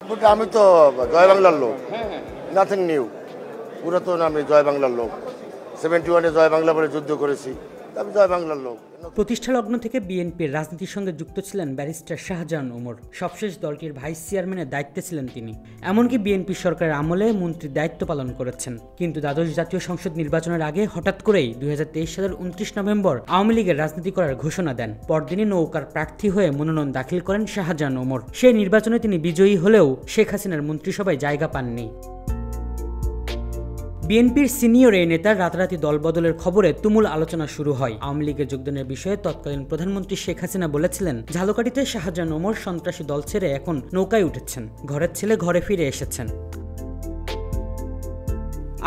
আমি তো জয় বাংলার লোক, নাথিং নিউ, পুরাতন আমি জয় বাংলার লোক। 71-এ জয় বাংলা বলে যুদ্ধ করেছি, আমি জয় বাংলার লোক। প্রতিষ্ঠালগ্ন থেকে বিএনপির রাজনীতির সঙ্গে যুক্ত ছিলেন ব্যারিস্টার শাহজাহান ওমর। সবশেষ দলটির ভাইস চেয়ারম্যানের দায়িত্বে ছিলেন তিনি। এমনকি বিএনপি সরকারের আমলে মন্ত্রীর দায়িত্ব পালন করেছেন। কিন্তু দ্বাদশ জাতীয় সংসদ নির্বাচনের আগে হঠাৎ করেই 2023 সালের 29 নভেম্বর আওয়ামী লীগের রাজনীতি করার ঘোষণা দেন। পরদিনই নৌকার প্রার্থী হয়ে মনোনয়ন দাখিল করেন শাহজাহান ওমর। সেই নির্বাচনে তিনি বিজয়ী হলেও শেখ হাসিনার মন্ত্রিসভায় জায়গা পাননি। বিএনপির সিনিয়র এই নেতার রাতারাতি দলবদলের খবরে তুমুল আলোচনা শুরু হয়। আওয়ামী লীগের যোগদানের বিষয়ে তৎকালীন প্রধানমন্ত্রী শেখ হাসিনা বলেছিলেন, ঝালকাঠিতে শাহজাহান ওমর সন্ত্রাসী দল ছেড়ে এখন নৌকায় উঠেছেন, ঘরের ছেলে ঘরে ফিরে এসেছেন।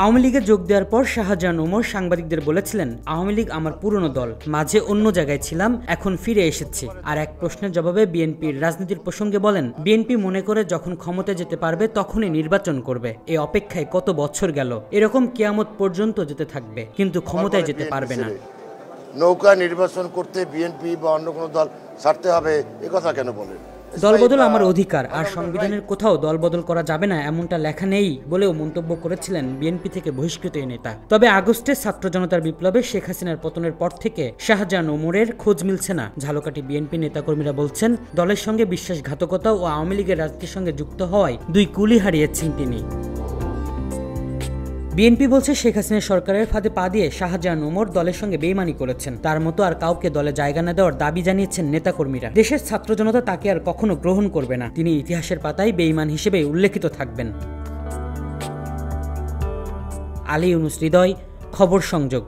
আওয়ামী লীগে যোগ দেওয়ার পর শাহজাহান ওমর সাংবাদিকদের বলেছিলেন, আওয়ামী লীগ আমার পুরনো দল, মাঝে অন্য জায়গায় ছিলাম, এখন ফিরে এসেছি। আর এক প্রশ্নের জবাবে বিএনপির রাজনীতির প্রসঙ্গে বলেন, বিএনপি মনে করে যখন ক্ষমতায় যেতে পারবে তখনই নির্বাচন করবে। এই অপেক্ষায় কত বছর গেল, এরকম কিয়ামত পর্যন্ত যেতে থাকবে, কিন্তু ক্ষমতায় যেতে পারবে না। নৌকা নির্বাচন করতে বিএনপি বা অন্য কোনো দল ছাড়তে হবে, এ কথা কেন বলেন? দলবদল আমার অধিকার, আর সংবিধানের কোথাও দলবদল করা যাবে না এমনটা লেখা নেই বলেও মন্তব্য করেছিলেন বিএনপি থেকে বহিষ্কৃত এই নেতা। তবে আগস্টে ছাত্র জনতার বিপ্লবে শেখ হাসিনার পতনের পর থেকে শাহজাহান ওমরের খোঁজ মিলছে না। ঝালকাঠি বিএনপি নেতাকর্মীরা বলছেন, দলের সঙ্গে বিশ্বাসঘাতকতা ও আওয়ামী লীগের রাজনীতির সঙ্গে যুক্ত হওয়ায় দুই কুলি হারিয়েছেন তিনি। বিএনপি বলছে, শেখ হাসিনা সরকারের ফাঁদে পা দিয়ে শাহজাহান ওমর দলের সঙ্গে বেইমানি করেছেন। তার মতো আর কাউকে দলে জায়গা না দেওয়ার দাবি জানিয়েছেন নেতাকর্মীরা। দেশের ছাত্র জনতা তাকে আর কখনো গ্রহণ করবে না। তিনি ইতিহাসের পাতায় বেইমান হিসেবে উল্লেখিত থাকবেন। আলী ইউনুস হৃদয়, খবর সংযোগ।